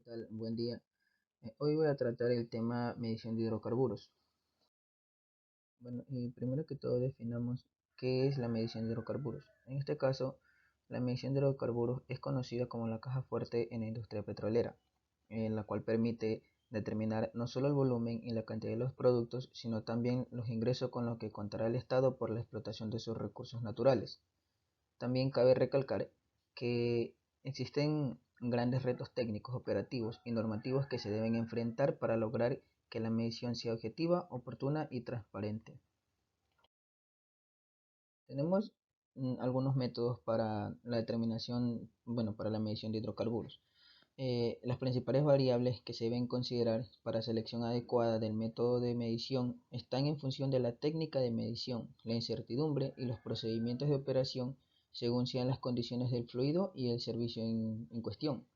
tal? Buen día. Hoy voy a tratar el tema medición de hidrocarburos. Bueno, y primero que todo definamos qué es la medición de hidrocarburos. En este caso, la medición de hidrocarburos es conocida como la caja fuerte en la industria petrolera, en la cual permite determinar no solo el volumen y la cantidad de los productos, sino también los ingresos con los que contará el Estado por la explotación de sus recursos naturales. También cabe recalcar que existen grandes retos técnicos, operativos y normativos que se deben enfrentar para lograr que la medición sea objetiva, oportuna y transparente. Tenemos algunos métodos para la determinación, bueno, para la medición de hidrocarburos. Las principales variables que se deben considerar para selección adecuada del método de medición están en función de la técnica de medición, la incertidumbre y los procedimientos de operación según sean las condiciones del fluido y el servicio en cuestión.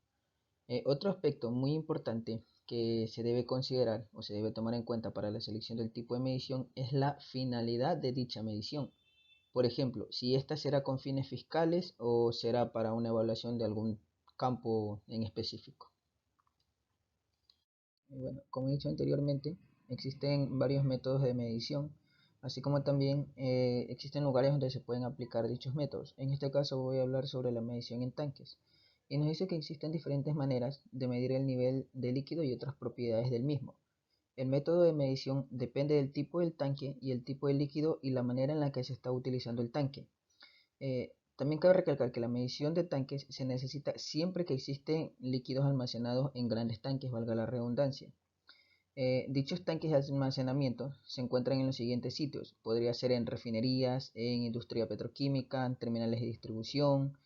Otro aspecto muy importante que se debe considerar o se debe tomar en cuenta para la selección del tipo de medición es la finalidad de dicha medición. Por ejemplo, si ésta será con fines fiscales o será para una evaluación de algún campo en específico. Bueno, como he dicho anteriormente, existen varios métodos de medición, así como también existen lugares donde se pueden aplicar dichos métodos. En este caso voy a hablar sobre la medición en tanques. Y nos dice que existen diferentes maneras de medir el nivel de líquido y otras propiedades del mismo. El método de medición depende del tipo del tanque y el tipo de líquido y la manera en la que se está utilizando el tanque. También cabe recalcar que la medición de tanques se necesita siempre que existen líquidos almacenados en grandes tanques, valga la redundancia. Dichos tanques de almacenamiento se encuentran en los siguientes sitios. Podría ser en refinerías, en industria petroquímica, en terminales de distribución,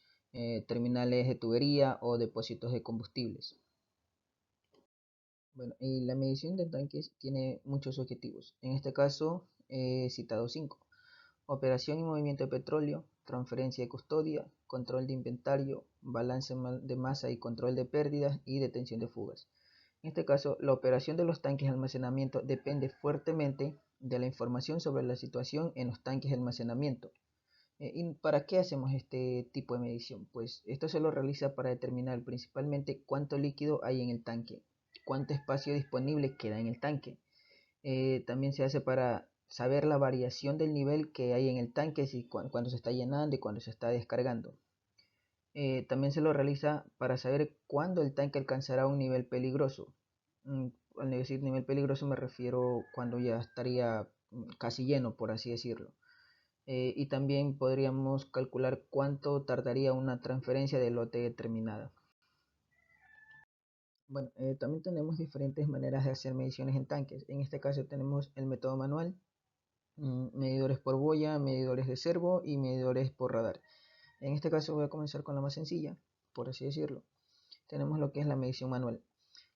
terminales de tubería o depósitos de combustibles. Bueno, y la medición de tanques tiene muchos objetivos. En este caso, he citado 5. Operación y movimiento de petróleo, transferencia de custodia, control de inventario, balance de masa y control de pérdidas y detención de fugas. En este caso, la operación de los tanques de almacenamiento depende fuertemente de la información sobre la situación en los tanques de almacenamiento. ¿Y para qué hacemos este tipo de medición? Pues esto se lo realiza para determinar principalmente cuánto líquido hay en el tanque, cuánto espacio disponible queda en el tanque. También se hace para saber la variación del nivel que hay en el tanque, si cuando se está llenando y cuando se está descargando. También se lo realiza para saber cuándo el tanque alcanzará un nivel peligroso. Al decir nivel peligroso me refiero cuando ya estaría casi lleno, por así decirlo. Y también podríamos calcular cuánto tardaría una transferencia de lote determinada. Bueno, también tenemos diferentes maneras de hacer mediciones en tanques. En este caso tenemos el método manual, medidores por boya, medidores de servo y medidores por radar. En este caso voy a comenzar con la más sencilla, por así decirlo. Tenemos lo que es la medición manual.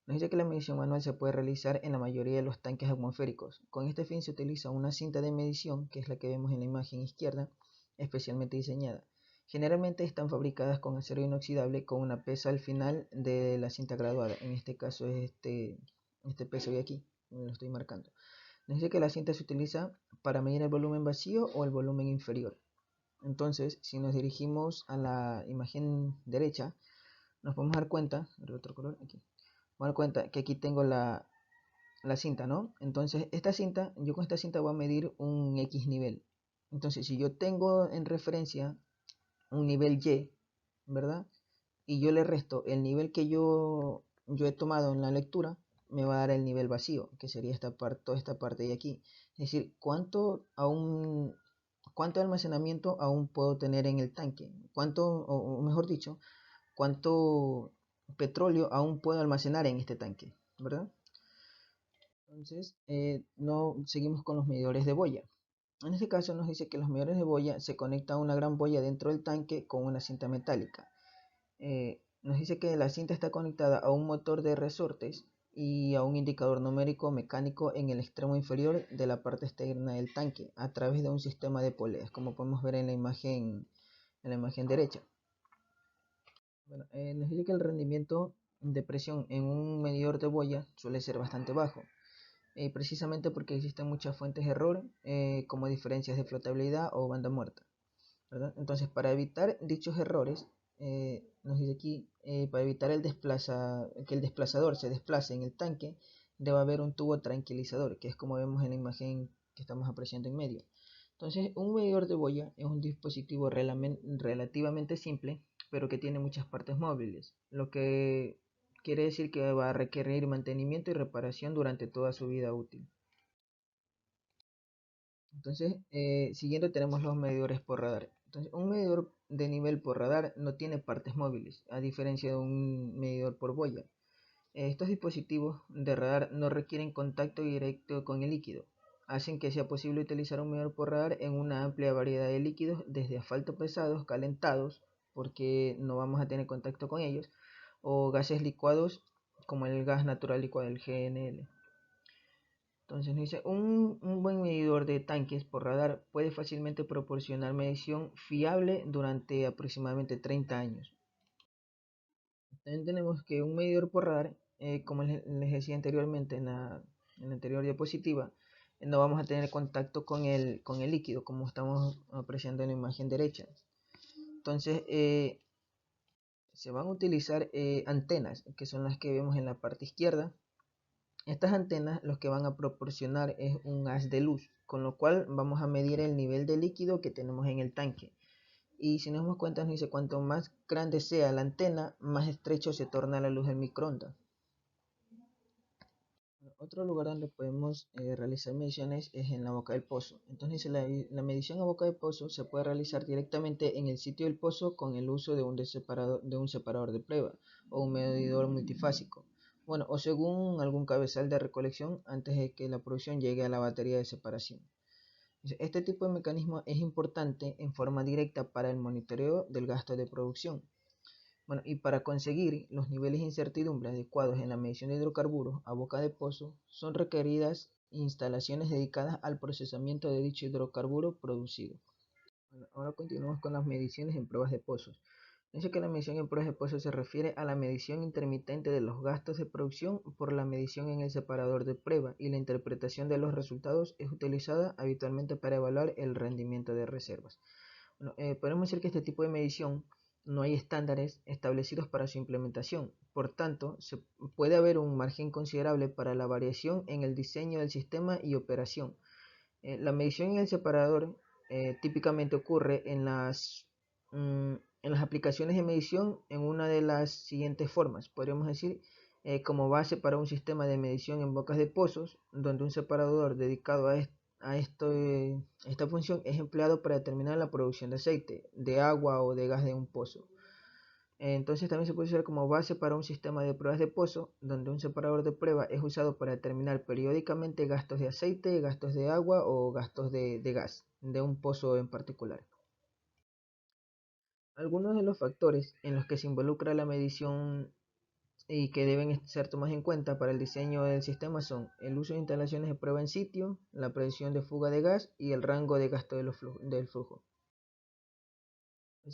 Nos dice que la medición manual se puede realizar en la mayoría de los tanques atmosféricos. Con este fin se utiliza una cinta de medición, que es la que vemos en la imagen izquierda, especialmente diseñada. Generalmente están fabricadas con acero inoxidable con una pesa al final de la cinta graduada. En este caso es este peso de aquí, lo estoy marcando. Nos dice que la cinta se utiliza para medir el volumen vacío o el volumen inferior. Entonces, si nos dirigimos a la imagen derecha, nos podemos dar cuenta, el otro color aquí, vamos a dar cuenta que aquí tengo la cinta, ¿no? Entonces, yo con esta cinta voy a medir un X nivel. Entonces, si yo tengo en referencia un nivel Y, ¿verdad? Y yo le resto el nivel que yo he tomado en la lectura, me va a dar el nivel vacío, que sería toda esta parte de aquí. Es decir, cuánto almacenamiento aún puedo tener en el tanque, o mejor dicho, cuánto petróleo aún puedo almacenar en este tanque, ¿verdad? Entonces, no seguimos con los medidores de boya. En este caso nos dice que los medidores de boya se conectan a una gran boya dentro del tanque con una cinta metálica. Nos dice que la cinta está conectada a un motor de resortes y a un indicador numérico mecánico en el extremo inferior de la parte externa del tanque a través de un sistema de poleas, como podemos ver en la imagen derecha. Bueno, nos dice que el rendimiento de presión en un medidor de boya suele ser bastante bajo, precisamente porque existen muchas fuentes de error, como diferencias de flotabilidad o banda muerta, ¿verdad? Entonces, para evitar dichos errores, nos dice aquí, para evitar que el desplazador se desplace en el tanque, debe haber un tubo tranquilizador, que es como vemos en la imagen que estamos apreciando en medio. Entonces, un medidor de boya es un dispositivo relativamente simple, pero que tiene muchas partes móviles, lo que quiere decir que va a requerir mantenimiento y reparación durante toda su vida útil. Entonces, siguiendo tenemos los medidores por radar. Entonces, un medidor de nivel por radar no tiene partes móviles, a diferencia de un medidor por boya. Estos dispositivos de radar no requieren contacto directo con el líquido. Hacen que sea posible utilizar un medidor por radar en una amplia variedad de líquidos, desde asfalto pesados, calentados, porque no vamos a tener contacto con ellos, o gases licuados, como el gas natural licuado, el GNL. Entonces nos dice, un buen medidor de tanques por radar puede fácilmente proporcionar medición fiable durante aproximadamente 30 años. También tenemos que un medidor por radar, como les decía anteriormente en la anterior diapositiva, no vamos a tener contacto con el líquido, como estamos apreciando en la imagen derecha. Entonces, se van a utilizar antenas, que son las que vemos en la parte izquierda. Estas antenas lo que van a proporcionar es un haz de luz, con lo cual vamos a medir el nivel de líquido que tenemos en el tanque. Y si nos damos cuenta, nos dice cuanto más grande sea la antena, más estrecho se torna la luz del microondas. Otro lugar donde podemos realizar mediciones es en la boca del pozo. Entonces la medición a boca de pozo se puede realizar directamente en el sitio del pozo con el uso de un separador de prueba o un medidor multifásico. Bueno, o según algún cabezal de recolección antes de que la producción llegue a la batería de separación. Este tipo de mecanismo es importante en forma directa para el monitoreo del gasto de producción. Bueno, y para conseguir los niveles de incertidumbre adecuados en la medición de hidrocarburos a boca de pozo, son requeridas instalaciones dedicadas al procesamiento de dicho hidrocarburo producido. Bueno, ahora continuamos con las mediciones en pruebas de pozos. Dice que la medición en pruebas de pozos se refiere a la medición intermitente de los gastos de producción por la medición en el separador de prueba, y la interpretación de los resultados es utilizada habitualmente para evaluar el rendimiento de reservas. Bueno, podemos decir que este tipo de medición no hay estándares establecidos para su implementación. Por tanto, puede haber un margen considerable para la variación en el diseño del sistema y operación. La medición en el separador típicamente ocurre en las aplicaciones de medición en una de las siguientes formas. Podríamos decir como base para un sistema de medición en bocas de pozos, donde un separador dedicado esta función es empleado para determinar la producción de aceite, de agua o de gas de un pozo. Entonces también se puede usar como base para un sistema de pruebas de pozo, donde un separador de prueba es usado para determinar periódicamente gastos de aceite, gastos de agua o gastos de gas de un pozo en particular. Algunos de los factores en los que se involucra la medición y que deben ser tomados en cuenta para el diseño del sistema son el uso de instalaciones de prueba en sitio, la predicción de fuga de gas y el rango de gasto del flujo.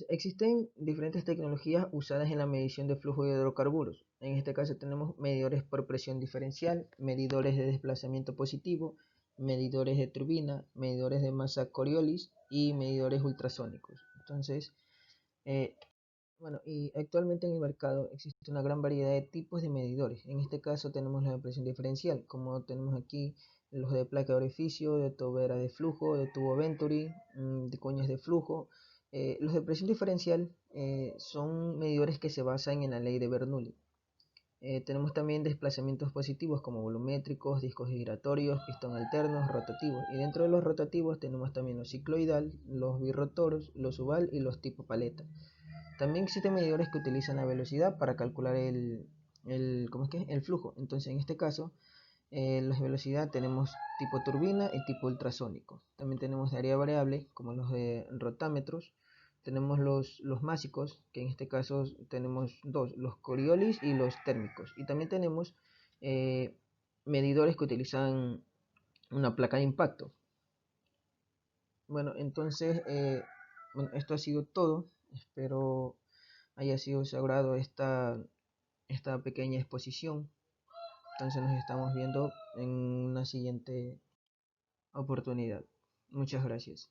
Existen diferentes tecnologías usadas en la medición de flujo de hidrocarburos. En este caso tenemos medidores por presión diferencial, medidores de desplazamiento positivo, medidores de turbina, medidores de masa Coriolis y medidores ultrasónicos. Entonces, bueno, y actualmente en el mercado existe una gran variedad de tipos de medidores. En este caso tenemos la de presión diferencial, como tenemos aquí los de placa de orificio, de tobera de flujo, de tubo Venturi, de cuñas de flujo. Los de presión diferencial son medidores que se basan en la ley de Bernoulli. Tenemos también desplazamientos positivos como volumétricos, discos giratorios, pistón alternos, rotativos. Y dentro de los rotativos tenemos también los cicloidal, los birrotor, los subal y los tipo paleta. También existen medidores que utilizan la velocidad para calcular el flujo. Entonces, en este caso, la velocidad tenemos tipo turbina y tipo ultrasónico. También tenemos de área variable, como los de rotámetros. Tenemos los másicos, que en este caso tenemos dos, los Coriolis y los térmicos. Y también tenemos medidores que utilizan una placa de impacto. Bueno, entonces, esto ha sido todo. Espero haya sido sagrado esta pequeña exposición. Entonces nos estamos viendo en una siguiente oportunidad. Muchas gracias.